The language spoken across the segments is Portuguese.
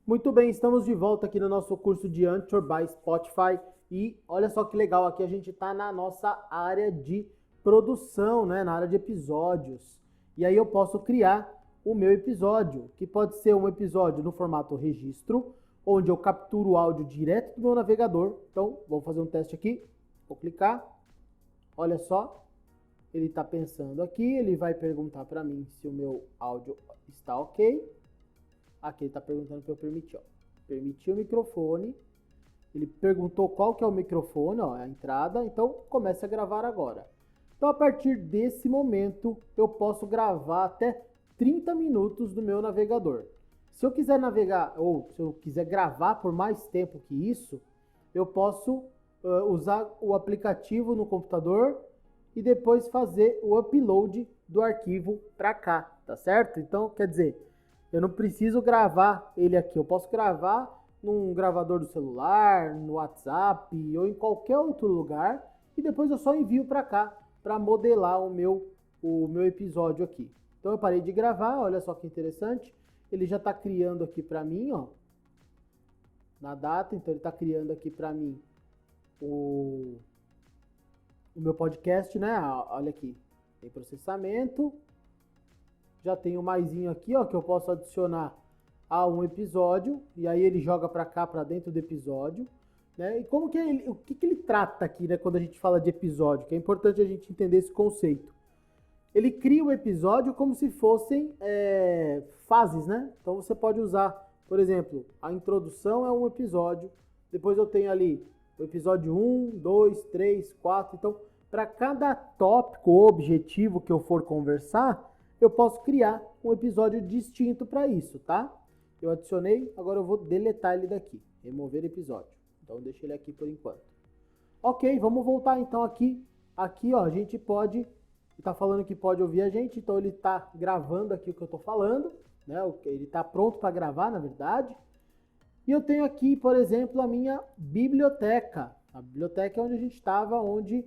Muito bem, estamos de volta aqui no nosso curso de Anchor by Spotify e olha só que legal, aqui a gente está na nossa área de produção, né? Na área de episódios. E aí eu posso criar o meu episódio, que pode ser um episódio no formato registro, onde eu capturo o áudio direto do meu navegador. Então, vamos fazer um teste aqui. Vou clicar. Olha só. Ele está pensando aqui, ele vai perguntar para mim se o meu áudio está ok. Aqui ele está perguntando para eu permitir. Ó. Permitir o microfone. Ele perguntou qual que é o microfone, ó, a entrada. Então, comece a gravar agora. Então, a partir desse momento, eu posso gravar até 30 minutos do meu navegador. Se eu quiser navegar, ou se eu quiser gravar por mais tempo que isso, eu posso usar o aplicativo no computador e depois fazer o upload do arquivo para cá, tá certo? Então, quer dizer, eu não preciso gravar ele aqui, eu posso gravar num gravador do celular, no WhatsApp ou em qualquer outro lugar e depois eu só envio para cá para modelar o meu episódio aqui. Então eu parei de gravar, olha só que interessante, ele já está criando aqui para mim, ó, na data, então ele está criando aqui para mim o meu podcast, né? Olha aqui, tem processamento, já tem o maisinho aqui, ó, que eu posso adicionar a um episódio, e aí ele joga para cá, para dentro do episódio, né? E como que ele, o que ele trata aqui, né, quando a gente fala de episódio, que é importante a gente entender esse conceito. Ele cria o episódio como se fossem fases, né? Então você pode usar, por exemplo, a introdução é um episódio, depois eu tenho ali o episódio 1, 2, 3, 4, então para cada tópico ou objetivo que eu for conversar, eu posso criar um episódio distinto para isso, tá? Eu adicionei, agora eu vou deletar ele daqui, remover episódio. Então deixa ele aqui por enquanto. Ok, vamos voltar então aqui. Aqui, ó, a gente pode, tá falando que pode ouvir a gente, então ele tá gravando aqui o que eu tô falando, né? Ele tá pronto para gravar, na verdade. E eu tenho aqui, por exemplo, a minha biblioteca. A biblioteca é onde a gente estava, onde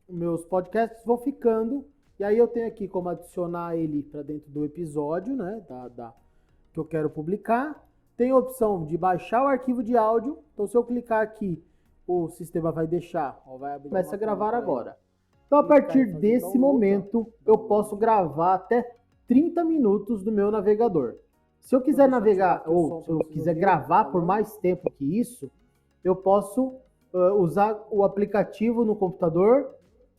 meus podcasts vão ficando. E aí eu tenho aqui como adicionar ele para dentro do episódio, né, que eu quero publicar. Tem a opção de baixar o arquivo de áudio. Então, se eu clicar aqui, o sistema vai deixar, ó, vai abrir. Começa a gravar agora. Então, a partir desse momento, eu posso gravar até 30 minutos do meu navegador. Se eu quiser navegar, ou se eu quiser gravar por mais tempo que isso, eu posso usar o aplicativo no computador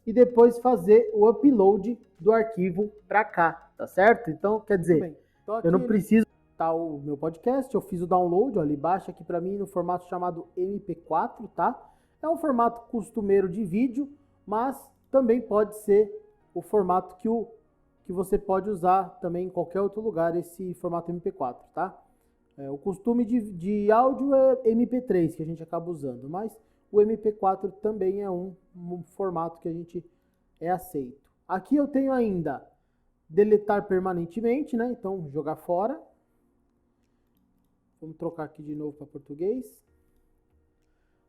e depois fazer o upload do arquivo para cá, tá certo? Então, quer dizer, eu não preciso botar o meu podcast, eu fiz o download, ó, ele baixa aqui para mim no formato chamado MP4, tá? É um formato costumeiro de vídeo, mas também pode ser o formato que você pode usar também em qualquer outro lugar, esse formato MP4, tá? O costume de áudio é MP3 que a gente acaba usando, mas o MP4 também é um formato que a gente aceito. Aqui eu tenho ainda deletar permanentemente, né? Então, jogar fora. Vamos trocar aqui de novo para português.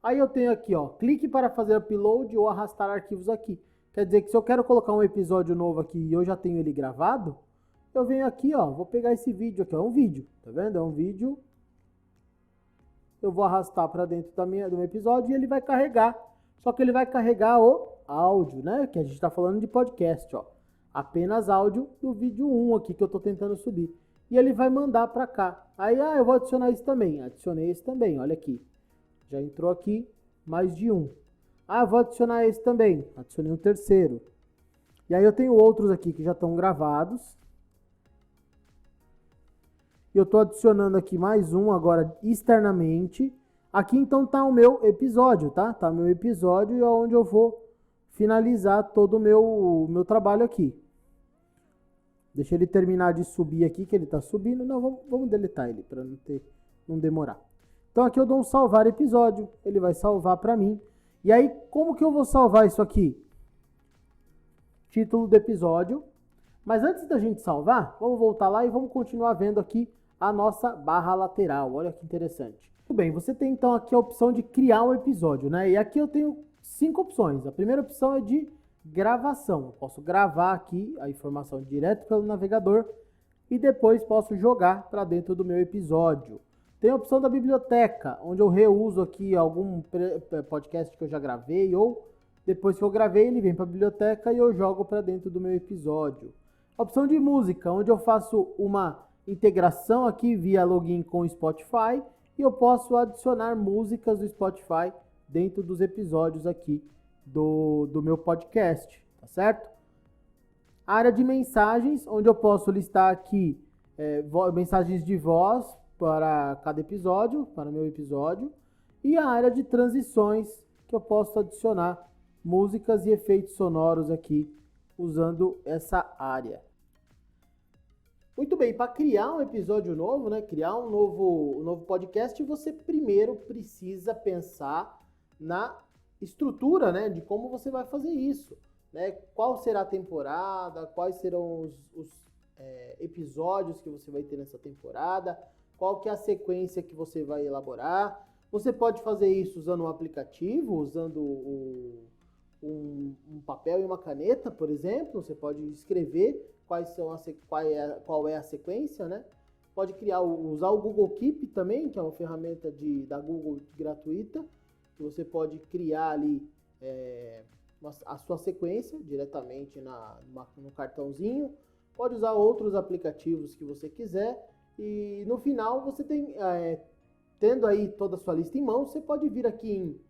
Aí eu tenho aqui, ó, clique para fazer upload ou arrastar arquivos aqui. Quer dizer que se eu quero colocar um episódio novo aqui e eu já tenho ele gravado, eu venho aqui, ó, vou pegar esse vídeo aqui, ó, é um vídeo, tá vendo? É um vídeo. Eu vou arrastar para dentro do meu episódio e ele vai carregar. Só que ele vai carregar o áudio, né? Que a gente está falando de podcast, ó. Apenas áudio do vídeo 1 aqui que eu estou tentando subir. E ele vai mandar para cá. Aí, eu vou adicionar esse também. Adicionei esse também, olha aqui. Já entrou aqui mais de um. Eu vou adicionar esse também. Adicionei um terceiro. E aí eu tenho outros aqui que já estão gravados. Eu estou adicionando aqui mais um agora externamente. Aqui então tá o meu episódio, tá? Tá o meu episódio e é onde eu vou finalizar todo o meu trabalho aqui. Deixa ele terminar de subir aqui, que ele tá subindo. Não, vamos deletar ele para não demorar. Então aqui eu dou um salvar episódio. Ele vai salvar para mim. E aí, como que eu vou salvar isso aqui? Título do episódio. Mas antes da gente salvar, vamos voltar lá e vamos continuar vendo aqui a nossa barra lateral. Olha que interessante. Muito bem, você tem então aqui a opção de criar um episódio, né? E aqui eu tenho 5 opções. A primeira opção é de gravação. Eu posso gravar aqui a informação direto pelo navegador e depois posso jogar para dentro do meu episódio. Tem a opção da biblioteca, onde eu reuso aqui algum podcast que eu já gravei, ou depois que eu gravei, ele vem para a biblioteca e eu jogo para dentro do meu episódio. A opção de música, onde eu faço uma integração aqui via login com o Spotify e eu posso adicionar músicas do Spotify dentro dos episódios aqui do meu podcast, tá certo? A área de mensagens, onde eu posso listar aqui mensagens de voz para cada episódio, para o meu episódio, e a área de transições, que eu posso adicionar músicas e efeitos sonoros aqui usando essa área. Muito bem, para criar um episódio novo, né, criar um novo podcast, você primeiro precisa pensar na estrutura, né, de como você vai fazer isso, né? Qual será a temporada, quais serão os episódios que você vai ter nessa temporada, qual que é a sequência que você vai elaborar. Você pode fazer isso usando um aplicativo, usando um papel e uma caneta, por exemplo. Você pode escrever qual é a sequência, né? Pode usar o Google Keep também, que é uma ferramenta da Google gratuita, que você pode criar ali a sua sequência diretamente no cartãozinho. Pode usar outros aplicativos que você quiser. E no final você tendo aí toda a sua lista em mãos, você pode vir aqui em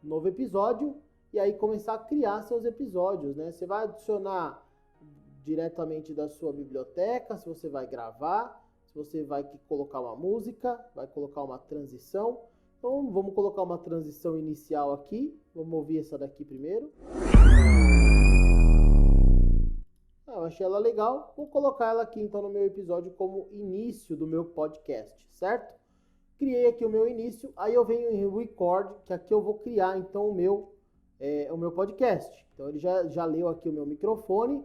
novo episódio e aí começar a criar seus episódios, né? Você vai adicionar diretamente da sua biblioteca, se você vai gravar, se você vai colocar uma música, vai colocar uma transição. Então vamos colocar uma transição inicial aqui, vamos ouvir essa daqui primeiro. Eu achei ela legal, vou colocar ela aqui então no meu episódio como início do meu podcast, certo? Criei aqui o meu início, aí eu venho em record, que aqui eu vou criar então o meu podcast. Então ele já leu aqui o meu microfone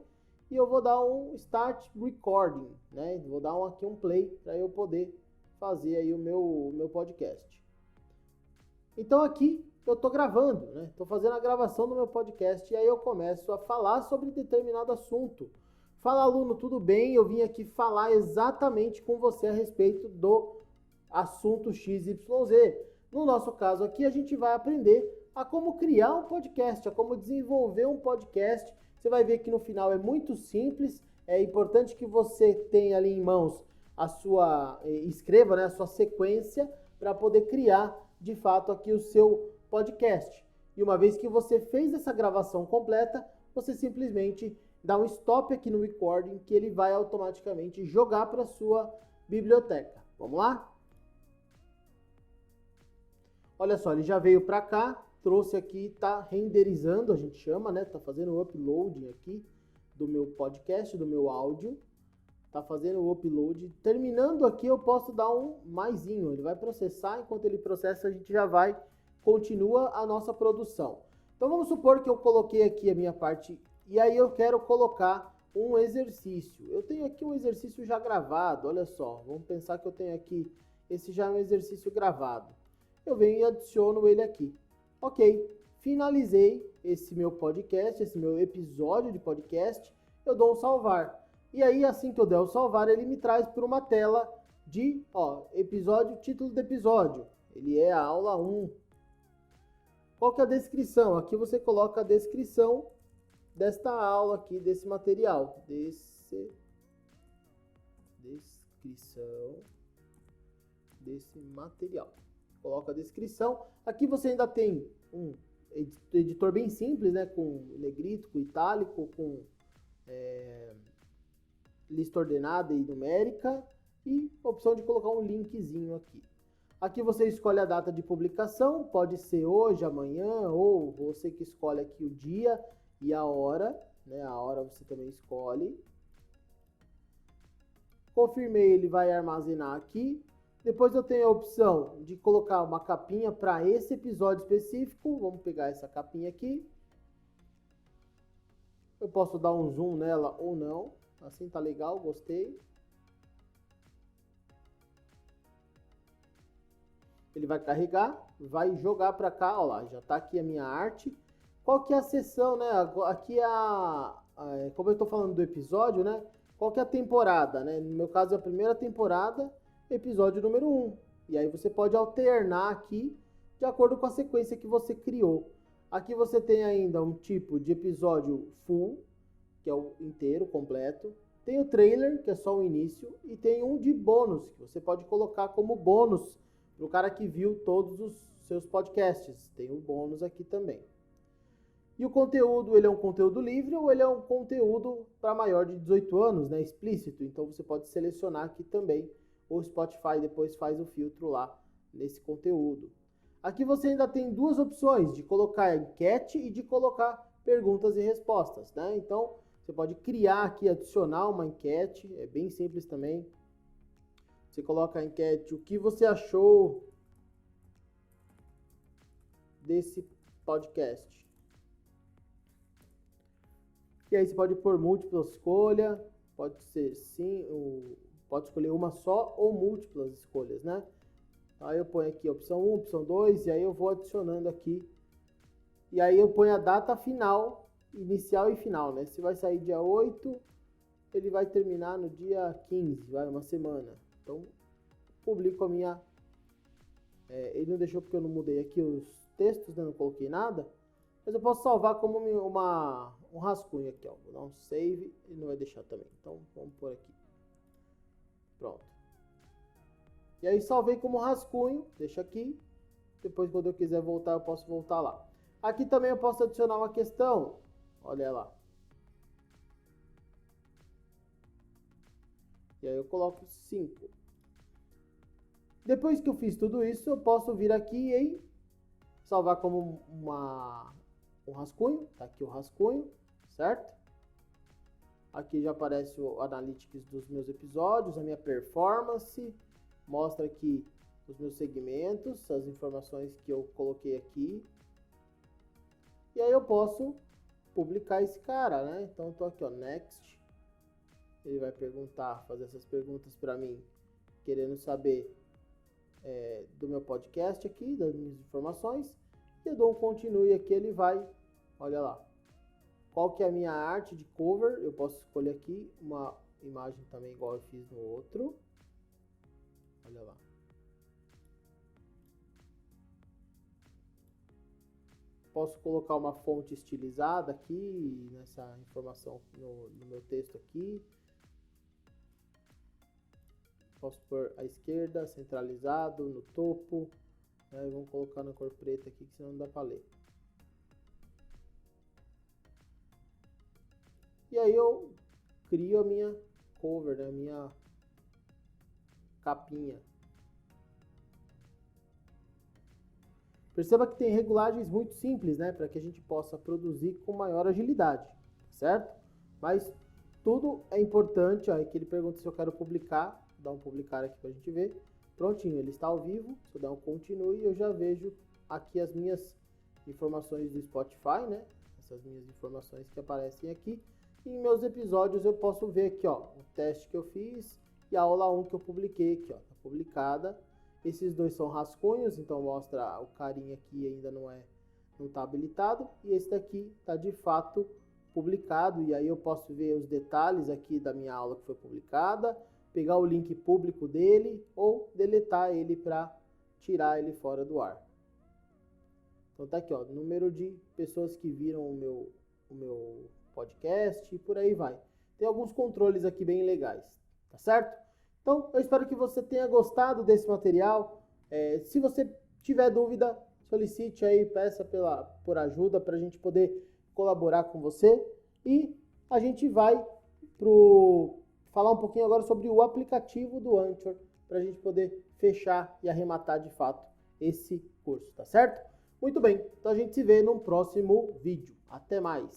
e eu vou dar um start recording, né? Vou dar aqui um play para eu poder fazer aí o meu podcast. Então aqui eu estou gravando, né? Estou fazendo a gravação do meu podcast e aí eu começo a falar sobre determinado assunto. Fala, aluno, tudo bem? Eu vim aqui falar exatamente com você a respeito do assunto XYZ. No nosso caso aqui, a gente vai aprender a como criar um podcast, a como desenvolver um podcast. Você vai ver que no final é muito simples. É importante que você tenha ali em mãos escreva, né, a sua sequência para poder criar de fato aqui o seu podcast. E uma vez que você fez essa gravação completa, você simplesmente dá um stop aqui no recording que ele vai automaticamente jogar para a sua biblioteca. Vamos lá? Olha só, ele já veio para cá, trouxe aqui, está renderizando, a gente chama, né? Está fazendo o uploading aqui do meu podcast, do meu áudio. Está fazendo o upload. Terminando aqui, eu posso dar um maisinho. Ele vai processar, enquanto ele processa, a gente já continua a nossa produção. Então vamos supor que eu coloquei aqui a minha parte e aí eu quero colocar um exercício. Eu tenho aqui um exercício já gravado, olha só. Vamos pensar que eu tenho aqui, esse já é um exercício gravado. Eu venho e adiciono ele aqui. Ok, finalizei esse meu podcast, esse meu episódio de podcast. Eu dou um salvar. E aí, assim que eu der o salvar, ele me traz para uma tela de, episódio, título do episódio. Ele é a aula 1. Qual que é a descrição? Aqui você coloca a descrição desta aula aqui, desse material. Descrição desse material. Coloca a descrição. Aqui você ainda tem um editor bem simples, né? Com negrito, com itálico, com lista ordenada e numérica e a opção de colocar um linkzinho aqui. Aqui você escolhe a data de publicação, pode ser hoje, amanhã, ou você que escolhe aqui o dia e a hora, né? A hora você também escolhe. Confirmei, ele vai armazenar aqui. Depois eu tenho a opção de colocar uma capinha para esse episódio específico. Vamos pegar essa capinha aqui. Eu posso dar um zoom nela ou não. Assim tá legal, gostei. Ele vai carregar, vai jogar para cá, ó lá, já tá aqui a minha arte. Qual que é a seção, né? Aqui como eu tô falando do episódio, né? qual que é a temporada, né? No meu caso, é a primeira temporada, episódio número 1. E aí você pode alternar aqui de acordo com a sequência que você criou. Aqui você tem ainda um tipo de episódio full, que é o inteiro, completo. Tem o trailer, que é só o início. E tem um de bônus, que você pode colocar como bônus para o cara que viu todos os seus podcasts. Tem o bônus aqui também. E o conteúdo, ele é um conteúdo livre ou ele é um conteúdo para maior de 18 anos, né? Explícito. Então você pode selecionar aqui também. O Spotify depois faz o filtro lá nesse conteúdo. Aqui você ainda tem duas opções, de colocar enquete e de colocar perguntas e respostas, né? Então você pode criar aqui, adicionar uma enquete, é bem simples também. Você coloca a enquete, o que você achou desse podcast? E aí você pode pôr múltipla escolha, pode ser sim, pode escolher uma só ou múltiplas escolhas, né? Aí eu ponho aqui opção 1, opção 2, e aí eu vou adicionando aqui. E aí eu ponho a data final, inicial e final, né? Se vai sair dia 8, ele vai terminar no dia 15, vai uma semana. Então, publico a minha... ele não deixou porque eu não mudei aqui os textos, né? Não coloquei nada. Mas eu posso salvar como um rascunho aqui, ó. Vou dar um save, ele não vai deixar também. Então, vamos por aqui. Pronto. E aí salvei como rascunho, deixa aqui. Depois, quando eu quiser voltar, eu posso voltar lá. Aqui também eu posso adicionar uma questão. Olha lá. E aí eu coloco 5. Depois que eu fiz tudo isso, eu posso vir aqui e salvar como um rascunho. Tá aqui o rascunho, certo? Aqui já aparece o Analytics dos meus episódios, a minha performance. Mostra aqui os meus segmentos, as informações que eu coloquei aqui. E aí eu posso publicar esse cara, né? Então eu tô aqui, ó, next. Ele vai perguntar, fazer essas perguntas para mim, querendo saber do meu podcast aqui, das minhas informações. E eu dou um continue aqui, ele vai, olha lá. Qual que é a minha arte de cover? Eu posso escolher aqui uma imagem também igual eu fiz no outro. Olha lá. Posso colocar uma fonte estilizada aqui, nessa informação no meu texto aqui. Posso pôr à esquerda, centralizado, no topo. Né? Vamos colocar na cor preta aqui, que senão não dá para ler. E aí eu crio a minha cover, né? A minha capinha. Perceba que tem regulagens muito simples, né? Para que a gente possa produzir com maior agilidade, certo? Mas tudo é importante. Ó, aqui ele pergunta se eu quero publicar. Vou dar um publicar aqui para a gente ver. Prontinho, ele está ao vivo. Se eu der um continue, eu já vejo aqui as minhas informações do Spotify, né? Essas minhas informações que aparecem aqui. E em meus episódios eu posso ver aqui, ó, o teste que eu fiz e a aula 1 que eu publiquei aqui, ó, tá publicada. Esses dois são rascunhos, então mostra o carinha aqui ainda não está habilitado. E esse daqui está de fato publicado. E aí eu posso ver os detalhes aqui da minha aula que foi publicada, pegar o link público dele ou deletar ele para tirar ele fora do ar. Então tá aqui, ó, número de pessoas que viram o meu podcast e por aí vai. Tem alguns controles aqui bem legais, tá certo? Então, eu espero que você tenha gostado desse material. Se você tiver dúvida, solicite aí, peça por ajuda para a gente poder colaborar com você. E a gente vai falar um pouquinho agora sobre o aplicativo do Anchor, para a gente poder fechar e arrematar de fato esse curso, tá certo? Muito bem, então a gente se vê num próximo vídeo. Até mais!